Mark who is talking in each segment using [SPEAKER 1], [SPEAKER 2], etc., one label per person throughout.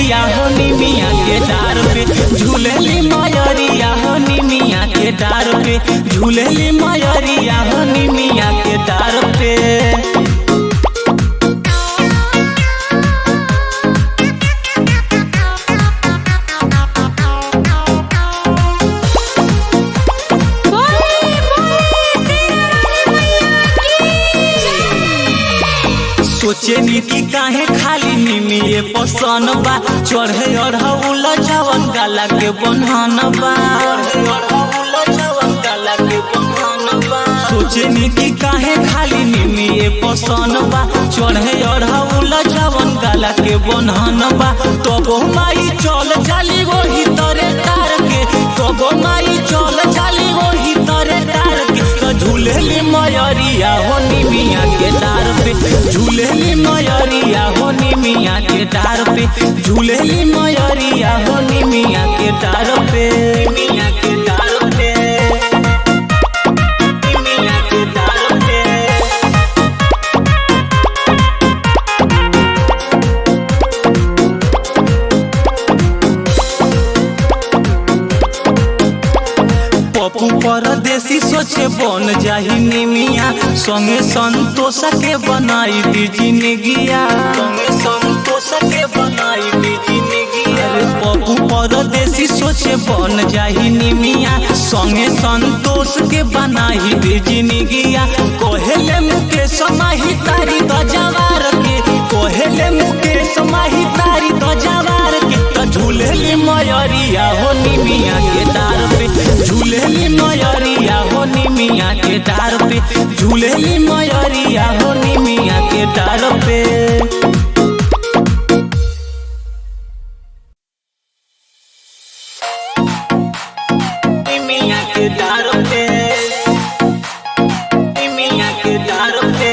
[SPEAKER 1] मयरिया हो निमिया के डार पे झूलेली मयरिया हो निमिया के डार पे झूलेली मयरिया हो निमिया के डार पे। सोचे नी कि काहे खाली निमिये पसन बा चढ़े अढ़ौल जवन गाला के बन्हन बा। सोचे नी कि काहे खाली निमिये पसन बा चढ़े अढ़ौल जवन गाला के बन्हन बा। तबो माई चल जाली वही तरे तार के तबो माई चल जाली वही तरे तार के। झूलेली मयरिया हो निमिया के डार पे झूलेली मयरिया हो निमिया के डार पे झूलेली मयरिया हो निमिया के डार पे निमिया के डार पे निमिया के डार पे। पप्पू परदेसी सोचे बन जाही निमिया संगे संतोष के बनाई दी जिंदगिया संगे संतोष के बनाई दी जिंदगिया। पप्पू परदेसी सोचे बन जाही निमिया संगे संतोष के बनाई दी जिंदगिया। कोहेले मुकेश माही तारी गजवार के कोहेले मुकेश माही तारी गजवार के। झूलेली मयरिया हो निमिया के डार पे झूलेली मयरिया हो निमिया के डार पे झूलेली मयरिया हो निमिया के डार पे। निमिया के डार पे निमिया के डार पे।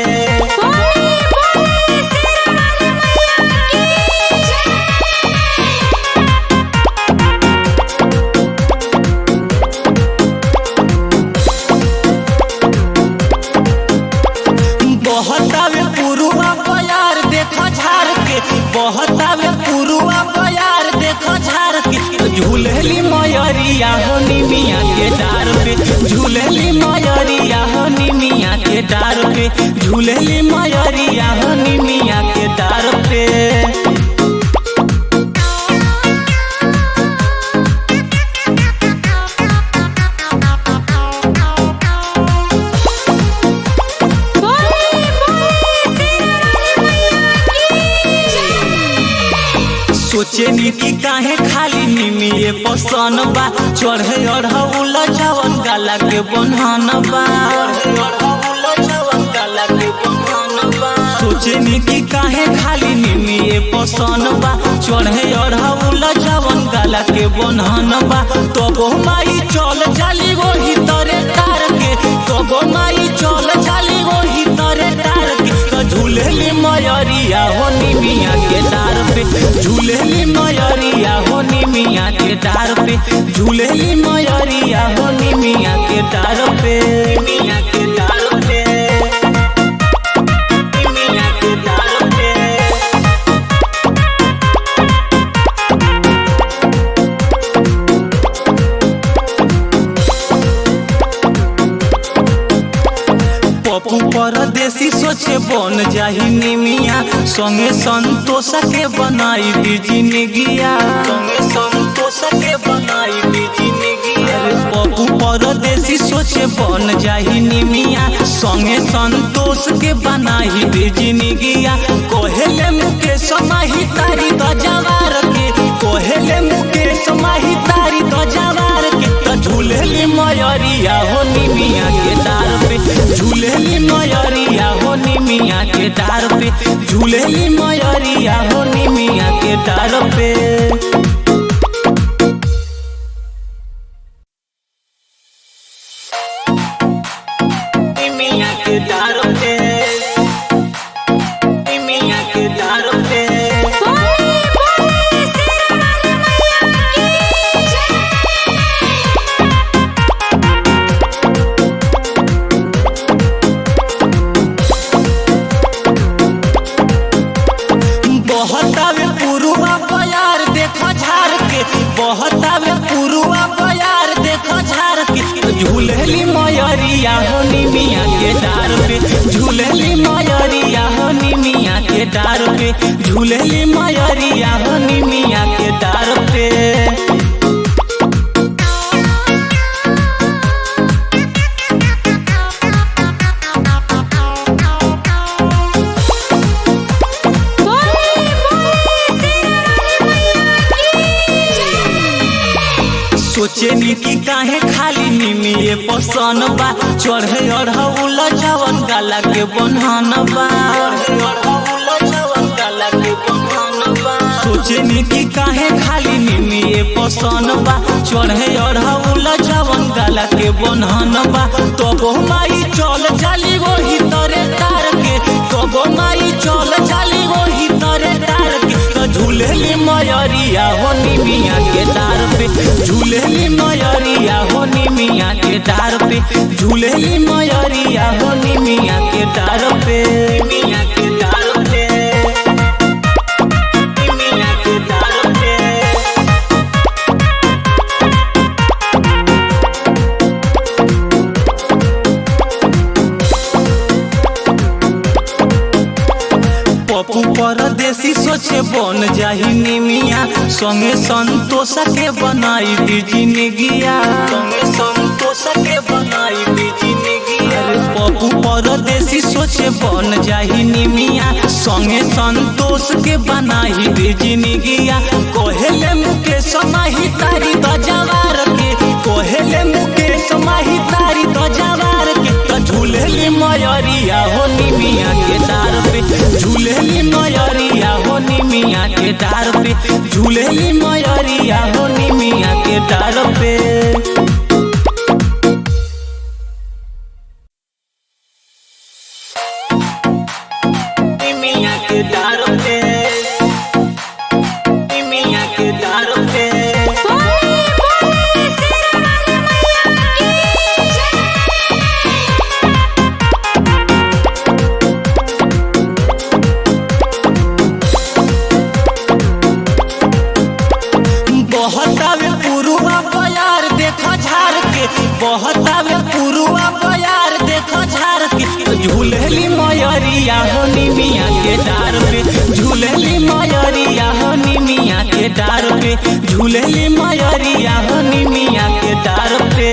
[SPEAKER 1] बहतावे पुरुआ बयार देखो झार के बहतावे पुरुआ बयार देखो झार के। झूलेली मयरिया हो निमिया के डार पे झूलेली मयरिया हो निमिया के डार पे झूलेली मयरिया हो निमिया के डार पे। सोचे नी कि काहे खाली निमिये पसन बा चढ़े अढ़ौल जवन गाला के बन्हन बा। सोचे नी कि काहे खाली निमिये पसन बा चढ़े अढ़ौल जवन गाला के बन्हन बा। तबो माई चल जाली वही तरे तार के तबो माई चल जाली वही तरे तार के। झूलेली मयरिया हो निमिया के डार पे झूलेली मयरिया हो निमिया के डार पे झूलेली मयरिया हो निमिया के डार पे निमिया के डार पे निमिया के डार पे। पप्पू परदेसी सोचे बन जाही निमिया संगे संतोष के बनाई दी जिंदगिया संगे संतोष के बनाई दी जिंदगिया। पप्पू परदेसी सोचे बन जाही निमिया संगे संतोष के बनाई दी जिंदगिया। कोहेले मुकेश माही तारी गजवार के कोहेले मुकेश माही तारी गजवार के। झूलेली मयरिया हो निमिया के डार पे झूलेली मयरिया हो निमिया के डार पे झूलेली मयरिया हो निमिया के डार पे। निमिया के डार पे निमिया के डार पे। बहतावे पुरुआ बयार के बहतावे पुरुआ बयार देखो झार के झूलेली मयरिया हो निमिया के डार पे झूलेली मयरिया हो निमिया के डार पे झूलेली मयरिया हो निमिया के डार पे। सोचेनी कि काहे खाली निमिये पसन बा चढ़े अढ़ौल जवन गाला के बन्हन बा सोचेनी कि काहे खाली निमिये पसन बा चढ़े अढ़ौल जवन गाला के बन्हन बा तबो माई चल जाली वही तरे तार के तबो माई चल जाली वही तरे तार के झूलेली मयरिया हो निमिया के डार पे झूलेली मयरिया हो निमिया के डार पे झूलेली मयरिया हो निमिया के डार पे निमिया के डार पे निमिया के डार पे। पप्पू परदेसी सोचे बन जाही निमिया संगे संतोष के बनाई दी जिंदगिया संगे संतोष के बनाई दी जिंदगिया। पप्पू परदेसी सोचे बन जाही निमिया संगे संतोष के बनाई दी जिंदगिया कोहेले मुकेश माही तारी दजवार के कोहेले मुकेश माही तारी दजवार के झूलेली मयरिया हो निमिया के डार पे झूलेली मयरिया हो निमिया के डार पे झूलेली मयरिया हो निमिया के डार पे। निमिया के डार पे निमिया के डार पे। बहतावे पुरुआ बयार देखो झार के बहतावे पुरुआ बयार देखो झार के झूलेली मयरिया हो निमिया के डार पे झूलेली मयरिया हो निमिया के डार पे झूलेली मयरिया हो निमिया के डार पे।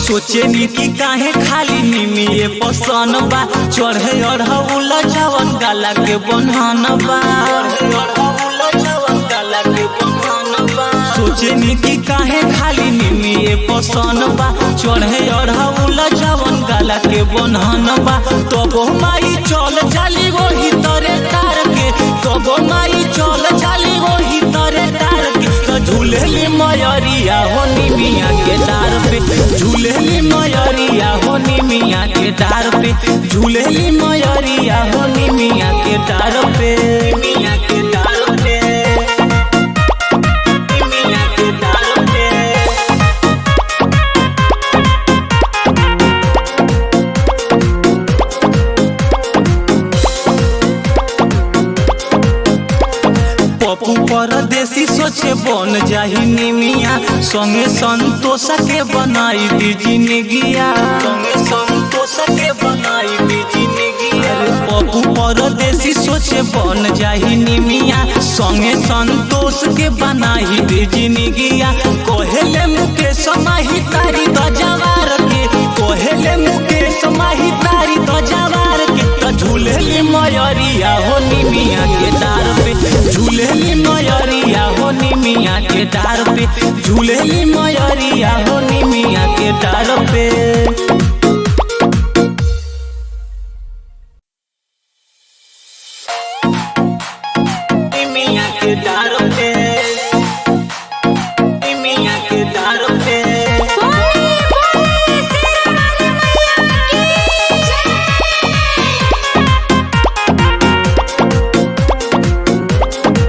[SPEAKER 1] सोचेनी कि काहे खाली निमिये पसन बा चढ़े अढ़ौल जवन गाला के बन्हन बा सोचेनी कि काहे खाली निमिये पसन बा चढ़े अढ़ौल जवन गाला के बन्हन बा तबो माई चल जाली वही तरे तार के तबो माई चल जाली वही तरे तार के झूलेली मयरिया हो निमिया के डार पे झूलेली मयरिया हो निमिया के डार पे झूलेली मयरिया हो निमिया के डार पे निमिया के डार पे निमिया के डार पे। पप्पू परदेसी सोचे बन जाही निमिया संगे संतोष के बनाई दी जिंदगिया संगे संतोष के बनाई दी जिंदगिया। पप्पू परदेसी सोचे बन जाही निमिया संगे संतोष के बनाई दी जिंदगिया कोहेले मुकेश माही तारी दजवार के कोहेले मुकेश माही तारी दजवार के झूलेली मयरिया हो निमिया के डार पे झूलेली मयरिया हो निमिया के डार पे झूलेली मयरिया हो निमिया के डार पे।